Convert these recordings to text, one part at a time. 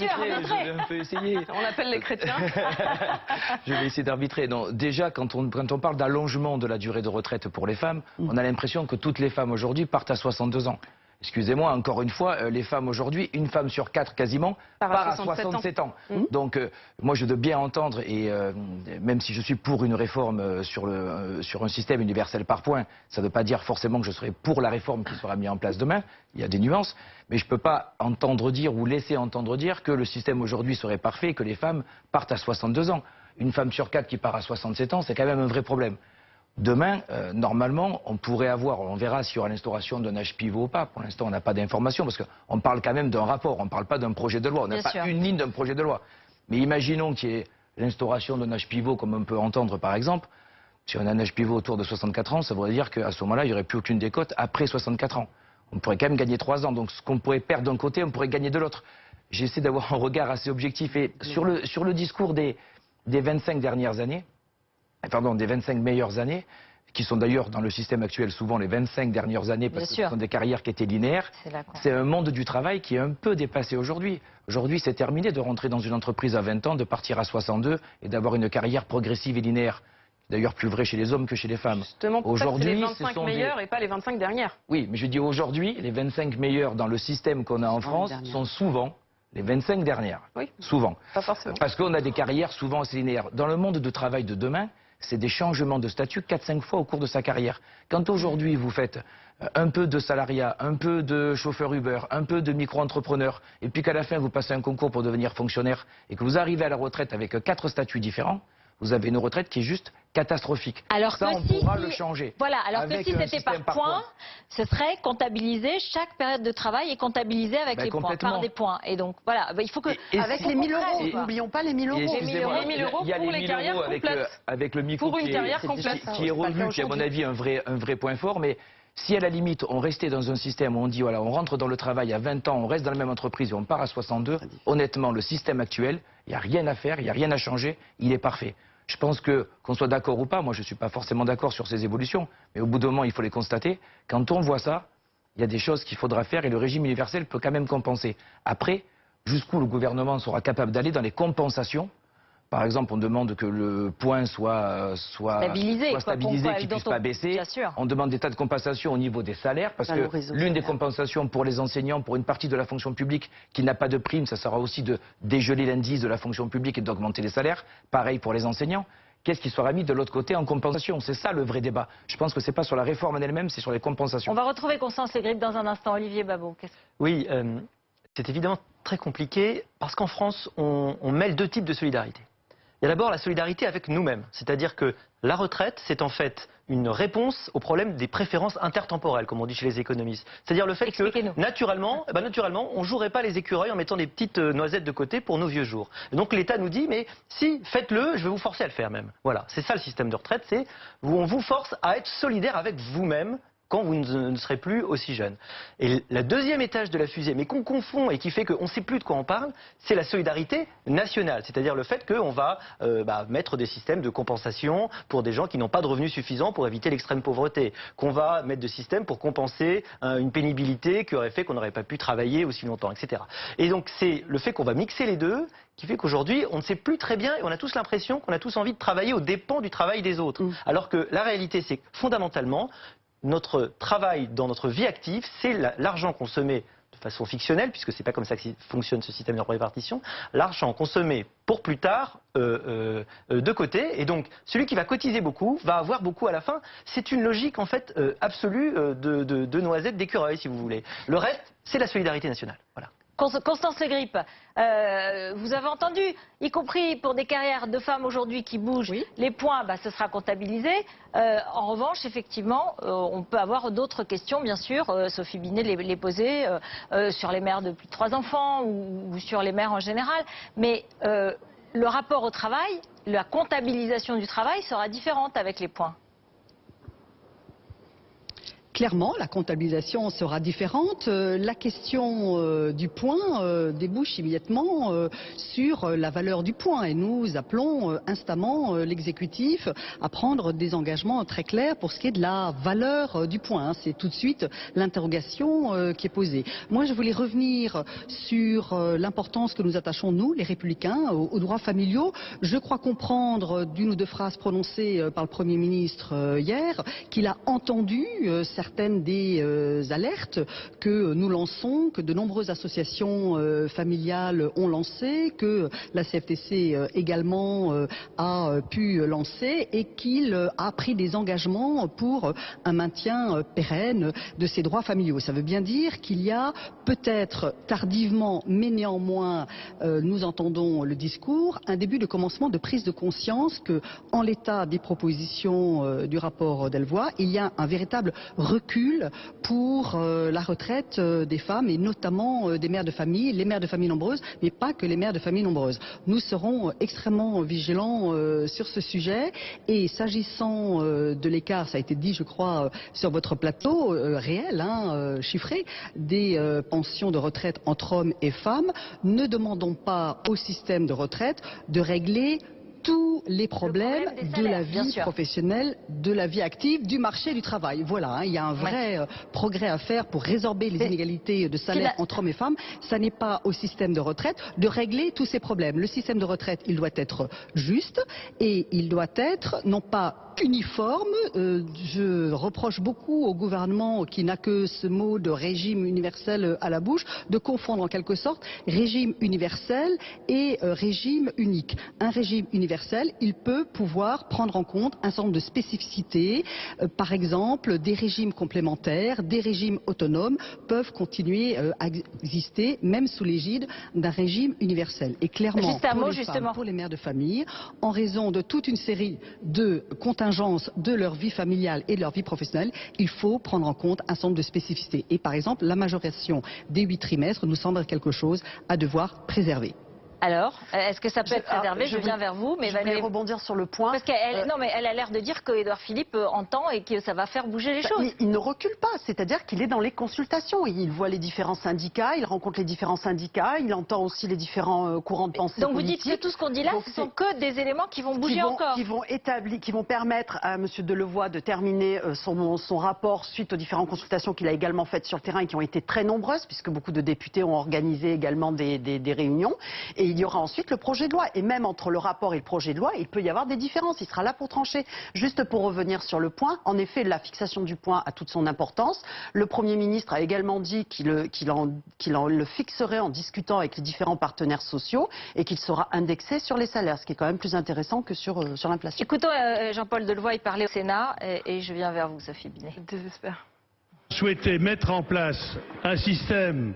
arbitrer. Je vais un peu essayer. On appelle les chrétiens. Je vais essayer d'arbitrer. Déjà, quand on parle d'allongement de la durée de retraite pour les femmes, on a l'impression que toutes les femmes aujourd'hui partent à 62 ans. Excusez-moi, encore une fois, les femmes aujourd'hui, une femme sur 4 quasiment, part à 67 ans. Donc, moi, je veux bien entendre, et même si je suis pour une réforme sur un système universel par points, ça ne veut pas dire forcément que je serai pour la réforme qui sera mise en place demain. Il y a des nuances. Mais je ne peux pas entendre dire ou laisser entendre dire que le système aujourd'hui serait parfait et que les femmes partent à 62 ans. Une femme sur 4 qui part à 67 ans, c'est quand même un vrai problème. Demain, normalement, on pourrait avoir, on verra s'il y aura l'instauration d'un âge pivot ou pas. Pour l'instant, on n'a pas d'informations parce qu'on parle quand même d'un rapport, on ne parle pas d'un projet de loi. On n'a pas une ligne d'un projet de loi. Mais imaginons qu'il y ait l'instauration d'un âge pivot, comme on peut entendre par exemple. Si on a un âge pivot autour de 64 ans, ça voudrait dire qu'à ce moment-là, il n'y aurait plus aucune décote après 64 ans. On pourrait quand même gagner 3 ans. Donc ce qu'on pourrait perdre d'un côté, on pourrait gagner de l'autre. J'essaie d'avoir un regard assez objectif. Et sur le discours des 25 dernières années, pardon, des 25 meilleures années, qui sont d'ailleurs dans le système actuel souvent les 25 dernières années, parce que ce sont des carrières qui étaient linéaires. C'est un monde du travail qui est un peu dépassé aujourd'hui. Aujourd'hui, c'est terminé de rentrer dans une entreprise à 20 ans, de partir à 62 et d'avoir une carrière progressive et linéaire. D'ailleurs plus vrai chez les hommes que chez les femmes. Justement, aujourd'hui, c'est les 25 meilleures et pas les 25 dernières. Oui, mais je dis aujourd'hui, les 25 meilleures dans le système qu'on a en France sont souvent les 25 dernières. Oui. Souvent. Pas forcément. Parce qu'on a des carrières souvent assez linéaires. Dans le monde de travail de demain, c'est des changements de statut 4-5 fois au cours de sa carrière. Quand aujourd'hui vous faites un peu de salariat, un peu de chauffeur Uber, un peu de micro-entrepreneur, et puis qu'à la fin vous passez un concours pour devenir fonctionnaire, et que vous arrivez à la retraite avec 4 statuts différents, vous avez une retraite qui est juste catastrophique. Alors ça, on pourra le changer. Voilà, alors que si c'était par points, ce serait comptabilisé, chaque période de travail est comptabilisée avec les points, par des points. Et donc, voilà, il faut que... Avec les 1000 euros, n'oublions pas les 1000 euros. Les 1000 euros pour les carrières complètes. Avec le micro pour une carrière complète. Qui est revu, qui est à mon avis un vrai point fort, mais si à la limite on restait dans un système où on dit voilà, on rentre dans le travail à 20 ans, on reste dans la même entreprise et on part à 62, honnêtement, le système actuel, il n'y a rien à faire, il n'y a rien à changer, il est parfait. Je pense qu'on soit d'accord ou pas, moi je ne suis pas forcément d'accord sur ces évolutions, mais au bout d'un moment il faut les constater. Quand on voit ça, il y a des choses qu'il faudra faire et le régime universel peut quand même compenser. Après, jusqu'où le gouvernement sera capable d'aller dans les compensations. Par exemple, on demande que le point soit stabilisé, qu'il ne puisse pas baisser. On demande des tas de compensations au niveau des salaires, parce que l'une des compensations pour les enseignants, pour une partie de la fonction publique qui n'a pas de prime, ça sera aussi de dégeler l'indice de la fonction publique et d'augmenter les salaires. Pareil pour les enseignants. Qu'est-ce qui sera mis de l'autre côté en compensation? C'est ça le vrai débat. Je pense que ce n'est pas sur la réforme en elle-même, c'est sur les compensations. On va retrouver Constance Le Grip dans un instant. Olivier Babot. Oui, c'est évidemment très compliqué, parce qu'en France, on mêle 2 types de solidarité. Il y a d'abord la solidarité avec nous-mêmes, c'est-à-dire que la retraite, c'est en fait une réponse au problème des préférences intertemporelles, comme on dit chez les économistes. C'est-à-dire le fait que, naturellement, on ne jouerait pas les écureuils en mettant des petites noisettes de côté pour nos vieux jours. Et donc l'État nous dit, mais si, faites-le, je vais vous forcer à le faire même. Voilà, c'est ça le système de retraite, c'est on vous force à être solidaire avec vous-même, quand vous ne serez plus aussi jeune. Et le deuxième étage de la fusée, mais qu'on confond et qui fait qu'on ne sait plus de quoi on parle, c'est la solidarité nationale. C'est-à-dire le fait qu'on va mettre des systèmes de compensation pour des gens qui n'ont pas de revenus suffisants pour éviter l'extrême pauvreté. Qu'on va mettre des systèmes pour compenser une pénibilité qui aurait fait qu'on n'aurait pas pu travailler aussi longtemps, etc. Et donc c'est le fait qu'on va mixer les deux qui fait qu'aujourd'hui, on ne sait plus très bien et on a tous l'impression qu'on a tous envie de travailler aux dépens du travail des autres. Alors que la réalité, c'est que fondamentalement, notre travail dans notre vie active, c'est l'argent consommé de façon fictionnelle, puisque c'est pas comme ça que fonctionne ce système de répartition, l'argent consommé pour plus tard de côté, et donc celui qui va cotiser beaucoup va avoir beaucoup à la fin. C'est une logique en fait absolue de noisette d'écureuil, si vous voulez. Le reste, c'est la solidarité nationale. Voilà. Constance Le Grip, vous avez entendu, y compris pour des carrières de femmes aujourd'hui qui bougent, les points, ce sera comptabilisé. En revanche, effectivement, on peut avoir d'autres questions, bien sûr. Sophie Binet les posait sur les mères de plus de 3 enfants ou sur les mères en général. Mais le rapport au travail, la comptabilisation du travail sera différente avec les points. Clairement, la comptabilisation sera différente. La question du point débouche immédiatement sur la valeur du point. Et nous appelons instamment l'exécutif à prendre des engagements très clairs pour ce qui est de la valeur du point. C'est tout de suite l'interrogation qui est posée. Moi, je voulais revenir sur l'importance que nous attachons, nous, les Républicains, aux droits familiaux. Je crois comprendre d'une ou deux phrases prononcées par le Premier ministre hier qu'il a entendu certaines des alertes que nous lançons, que de nombreuses associations familiales ont lancées, que la CFTC également a pu lancer et qu'il a pris des engagements pour un maintien pérenne de ces droits familiaux. Ça veut bien dire qu'il y a peut-être tardivement, mais néanmoins nous entendons le discours, un début de commencement de prise de conscience que, en l'état des propositions du rapport Delvoye, il y a un véritable recul pour la retraite des femmes et notamment des mères de famille, les mères de famille nombreuses, mais pas que les mères de famille nombreuses. Nous serons extrêmement vigilants sur ce sujet et s'agissant de l'écart, ça a été dit je crois sur votre plateau, réel, chiffré, des pensions de retraite entre hommes et femmes, ne demandons pas au système de retraite de régler tous les problèmes de la vie professionnelle, de la vie active, du marché du travail. Voilà, il y a un vrai progrès à faire pour résorber les inégalités de salaire entre hommes et femmes. Ça n'est pas au système de retraite de régler tous ces problèmes. Le système de retraite, il doit être juste et il doit être non pas uniforme. Je reproche beaucoup au gouvernement qui n'a que ce mot de régime universel à la bouche, de confondre en quelque sorte régime universel et régime unique. Un régime universel, il peut pouvoir prendre en compte un certain nombre de spécificités. Par exemple, des régimes complémentaires, des régimes autonomes peuvent continuer à exister, même sous l'égide d'un régime universel. Et clairement, pour les femmes, pour les mères de famille, en raison de toute une série de contingences de leur vie familiale et de leur vie professionnelle, il faut prendre en compte un certain nombre de spécificités. Et par exemple, la majoration des 8 trimestres nous semble quelque chose à devoir préserver. Alors, est-ce que ça peut être préservé? Je viens vers vous, mais je vais rebondir sur le point. Parce qu'elle non, mais elle a l'air de dire que Édouard Philippe entend et que ça va faire bouger les choses. Il ne recule pas, c'est-à-dire qu'il est dans les consultations. Il voit les différents syndicats, il rencontre les différents syndicats, il entend aussi les différents courants de pensée. Donc vous dites que tout ce qu'on dit là, ce sont que des éléments qui vont bouger encore, qui vont permettre à M. Delevoye de terminer son rapport suite aux différentes consultations qu'il a également faites sur le terrain et qui ont été très nombreuses, puisque beaucoup de députés ont organisé également des réunions. Et il y aura ensuite le projet de loi. Et même entre le rapport et le projet de loi, il peut y avoir des différences. Il sera là pour trancher. Juste pour revenir sur le point, en effet, la fixation du point a toute son importance. Le Premier ministre a également dit qu'il le fixerait en discutant avec les différents partenaires sociaux et qu'il sera indexé sur les salaires, ce qui est quand même plus intéressant que sur l'inflation. Écoutons Jean-Paul Delevoye parler au Sénat et je viens vers vous, Sophie Binet. Je désespère. Souhaiter mettre en place un système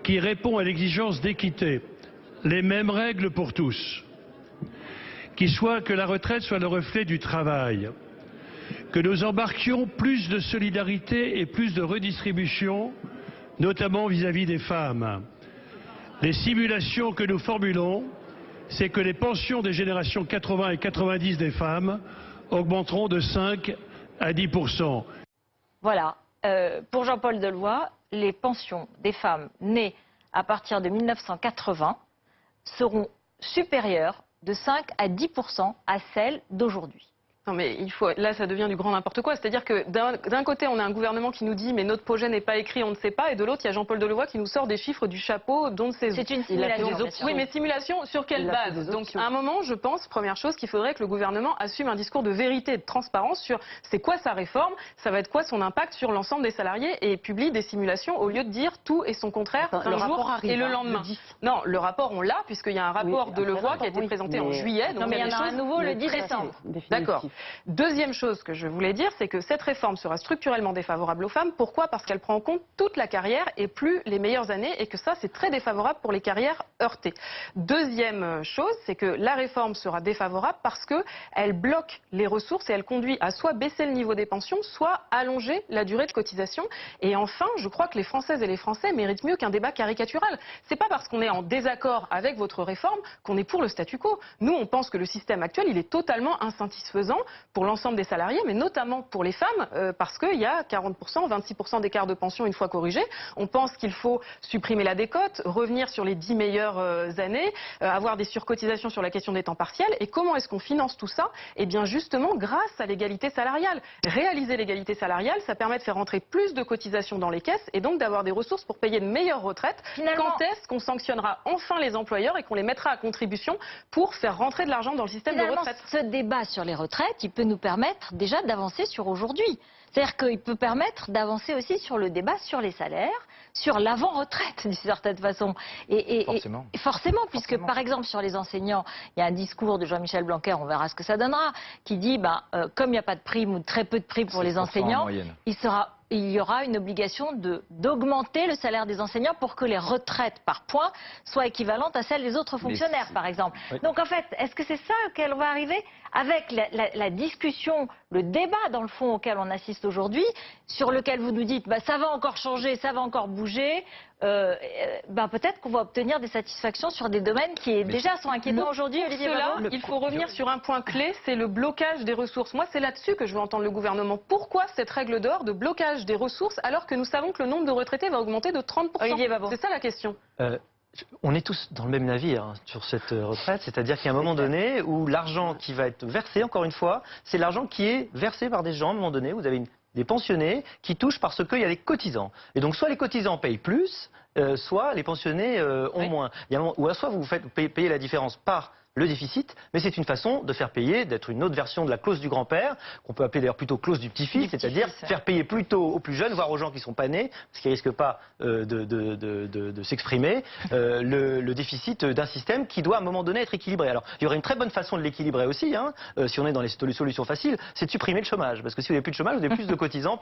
qui répond à l'exigence d'équité, les mêmes règles pour tous, que la retraite soit le reflet du travail, que nous embarquions plus de solidarité et plus de redistribution, notamment vis-à-vis des femmes. Les simulations que nous formulons, c'est que les pensions des générations 80 et 90 des femmes augmenteront de 5 à 10%. Voilà. Pour Jean-Paul Delevoye, les pensions des femmes nées à partir de 1980 seront supérieures de 5 à 10% à celles d'aujourd'hui. Non mais là ça devient du grand n'importe quoi, c'est-à-dire que d'un côté on a un gouvernement qui nous dit mais notre projet n'est pas écrit, on ne sait pas, et de l'autre il y a Jean-Paul Delevoye qui nous sort des chiffres du chapeau dont c'est... C'est une simulation. Oui mais simulation sur quelle base? Donc à un moment je pense, première chose, qu'il faudrait que le gouvernement assume un discours de vérité et de transparence sur c'est quoi sa réforme, ça va être quoi son impact sur l'ensemble des salariés et publie des simulations au lieu de dire tout et son contraire un jour et le lendemain. Non, le rapport on l'a puisqu'il y a un rapport Delevoye qui a été présenté en juillet. Non mais il y en a un nouveau le 10 décembre. D'accord. Deuxième chose que je voulais dire, c'est que cette réforme sera structurellement défavorable aux femmes. Pourquoi? Parce qu'elle prend en compte toute la carrière et plus les meilleures années, et que ça, c'est très défavorable pour les carrières heurtées. Deuxième chose, c'est que la réforme sera défavorable parce qu'elle bloque les ressources et elle conduit à soit baisser le niveau des pensions, soit allonger la durée de cotisation. Et enfin, je crois que les Françaises et les Français méritent mieux qu'un débat caricatural. C'est pas parce qu'on est en désaccord avec votre réforme qu'on est pour le statu quo. Nous, on pense que le système actuel, il est totalement insatisfaisant pour l'ensemble des salariés, mais notamment pour les femmes, parce qu'il y a 40%, 26% d'écart de pension une fois corrigé. On pense qu'il faut supprimer la décote, revenir sur les 10 meilleures années, avoir des surcotisations sur la question des temps partiels. Et comment est-ce qu'on finance tout ça? Eh bien justement grâce à l'égalité salariale. Réaliser l'égalité salariale, ça permet de faire rentrer plus de cotisations dans les caisses et donc d'avoir des ressources pour payer de meilleures retraites. Finalement, quand est-ce qu'on sanctionnera enfin les employeurs et qu'on les mettra à contribution pour faire rentrer de l'argent dans le système de retraite? Ce débat sur les retraites, il peut nous permettre déjà d'avancer sur aujourd'hui. C'est-à-dire qu'il peut permettre d'avancer aussi sur le débat sur les salaires, sur l'avant-retraite d'une certaine façon. Forcément, puisque par exemple sur les enseignants, il y a un discours de Jean-Michel Blanquer, on verra ce que ça donnera, qui dit comme il n'y a pas de prime ou très peu de prime pour les enseignants, il y aura une obligation d'augmenter le salaire des enseignants pour que les retraites par points soient équivalentes à celles des autres fonctionnaires, par exemple. Oui. Donc en fait, est-ce que c'est ça auquel on va arriver? Avec la discussion, le débat dans le fond auquel on assiste aujourd'hui, sur lequel vous nous dites ça va encore changer, ça va encore bouger, peut-être qu'on va obtenir des satisfactions sur des domaines qui déjà sont inquiétants aujourd'hui. Olivier Bavot, il faut revenir sur un point clé, c'est le blocage des ressources. Moi, c'est là-dessus que je veux entendre le gouvernement. Pourquoi cette règle d'or de blocage des ressources alors que nous savons que le nombre de retraités va augmenter de 30%? Olivier Bavot. C'est ça la question. On est tous dans le même navire sur cette retraite, c'est-à-dire qu'il y a un moment donné où l'argent qui va être versé, encore une fois, c'est l'argent qui est versé par des gens à un moment donné. Vous avez des pensionnés qui touchent parce qu'il y a des cotisants. Et donc soit les cotisants payent plus, soit les pensionnés ont moins. Ou soit vous faites payer la différence par le déficit, mais c'est une façon de faire payer, d'être une autre version de la clause du grand-père, qu'on peut appeler d'ailleurs plutôt clause du petit-fils, c'est-à-dire faire payer plutôt aux plus jeunes, voire aux gens qui ne sont pas nés, parce qu'ils ne risquent pas de s'exprimer, le déficit d'un système qui doit à un moment donné être équilibré. Alors, il y aurait une très bonne façon de l'équilibrer aussi, si on est dans les solutions faciles, c'est de supprimer le chômage. Parce que si vous n'avez plus de chômage, vous avez plus de cotisants,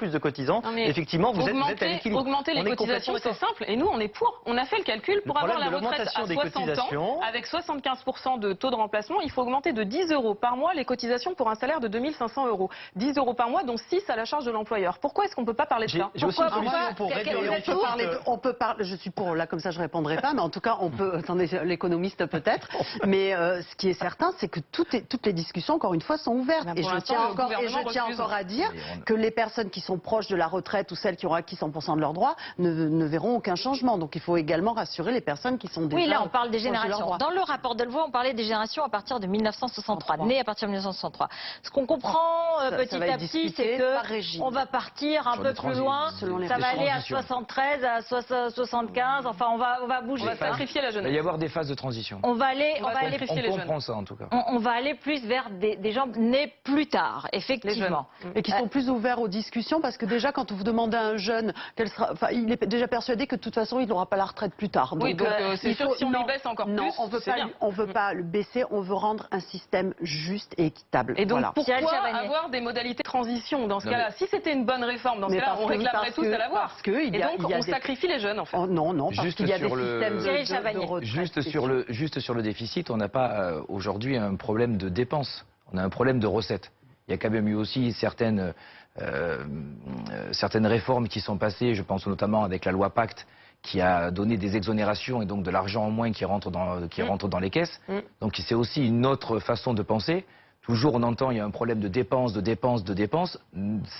effectivement, vous êtes à l'équilibre. Augmenter les cotisations, c'est simple, et nous, on est pour. On a fait le calcul pour avoir la retraite à 60 ans, avec 75% de taux de remplacement, il faut augmenter de 10 € par mois les cotisations pour un salaire de 2 500 €. 10 € par mois, dont 6 à la charge de l'employeur. Pourquoi est-ce qu'on ne peut pas parler de ça? J'ai aussi une solution pour réduire on peut parler, je suis pour, là comme ça je ne répondrai pas, mais en tout cas on peut, attendez, l'économiste peut-être, mais ce qui est certain c'est que toutes les discussions encore une fois sont ouvertes. Et je tiens encore à dire que les personnes qui sont proches de la retraite ou celles qui ont acquis 100% de leurs droits ne verront aucun changement. Donc il faut également rassurer les personnes qui sont déjà... Oui, là on parle des générations. Dans le rapport Delvaux, on parlait des générations à partir de 1963, nées à partir de 1963. Ce qu'on comprend petit à petit, c'est qu'on va partir un peu plus loin, ça va aller à 73, à 75, enfin on va bouger. On va sacrifier la jeunesse. Il va y avoir des phases de transition. On comprend ça en tout cas. On va aller plus vers des gens nés plus tard, effectivement. Et qui sont plus ouverts aux discussions, parce que déjà quand vous demandez à un jeune, il est déjà persuadé que de toute façon il n'aura pas la retraite plus tard. Oui, donc c'est sûr que si on le baisse encore plus, on ne veut pas le baisser, on veut rendre un système juste et équitable. Et donc pourquoi avoir des modalités de transition dans ce cas-là? Si c'était une bonne réforme, dans ce cas-là, on réclamerait tous à l'avoir. Et donc on sacrifie les jeunes en fait. Non, parce qu'il y a des systèmes de retraite. Juste sur le déficit, on n'a pas aujourd'hui un problème de dépenses, on a un problème de recettes. Il y a quand même eu aussi certaines réformes qui sont passées, je pense notamment avec la loi Pacte, qui a donné des exonérations et donc de l'argent en moins qui rentre dans les caisses. Donc c'est aussi une autre façon de penser. Toujours on entend il y a un problème de dépenses.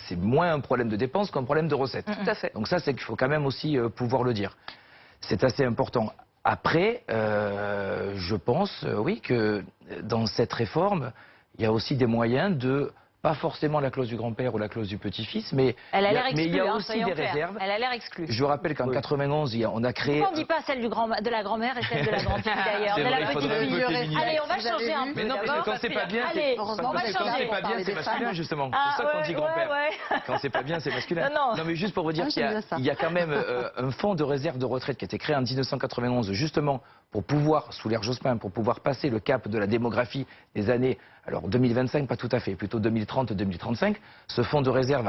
C'est moins un problème de dépenses qu'un problème de recettes. Tout à fait. Donc ça, c'est qu'il faut quand même aussi pouvoir le dire. C'est assez important. Après, je pense, oui, que dans cette réforme, il y a aussi des moyens de... Pas forcément la clause du grand-père ou la clause du petit-fils, mais il y a aussi des réserves. Elle a l'air exclue. Je rappelle qu'en 91, on a créé... Pourquoi on ne dit pas celle de la grand-mère et celle de la grande-fille d'ailleurs, de la petite fille? Allez, on va changer un peu. Mais non, parce que quand c'est pas bien, c'est masculin justement. C'est pour ça qu'on dit grand-père. Quand c'est pas bien, c'est masculin. Non, mais juste pour vous dire qu'il y a quand même un fonds de réserve de retraite qui a été créé en 1991 justement pour pouvoir, sous l'ère Jospin, pour pouvoir passer le cap de la démographie des années, alors 2025 pas tout à fait, plutôt 2030-2035. Ce fonds de réserve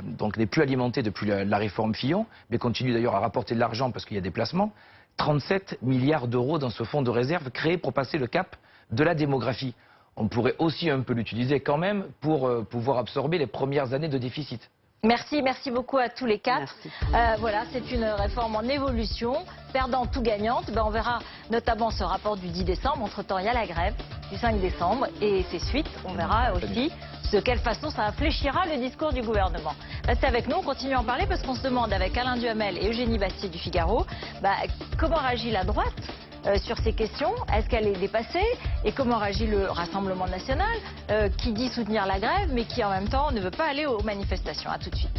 donc n'est plus alimenté depuis la réforme Fillon, mais continue d'ailleurs à rapporter de l'argent parce qu'il y a des placements. 37 milliards d'euros dans ce fonds de réserve créé pour passer le cap de la démographie. On pourrait aussi un peu l'utiliser quand même pour pouvoir absorber les premières années de déficit. Merci beaucoup à tous les quatre. Voilà, c'est une réforme en évolution, perdante ou gagnante. On verra notamment ce rapport du 10 décembre. Entre-temps, il y a la grève du 5 décembre et ses suites. On verra aussi de quelle façon ça infléchira le discours du gouvernement. Restez avec nous, on continue à en parler parce qu'on se demande avec Alain Duhamel et Eugénie Bastier du Figaro, comment réagit la droite sur ces questions. Est-ce qu'elle est dépassée? Et comment réagit le Rassemblement national qui dit soutenir la grève mais qui en même temps ne veut pas aller aux manifestations? À tout de suite.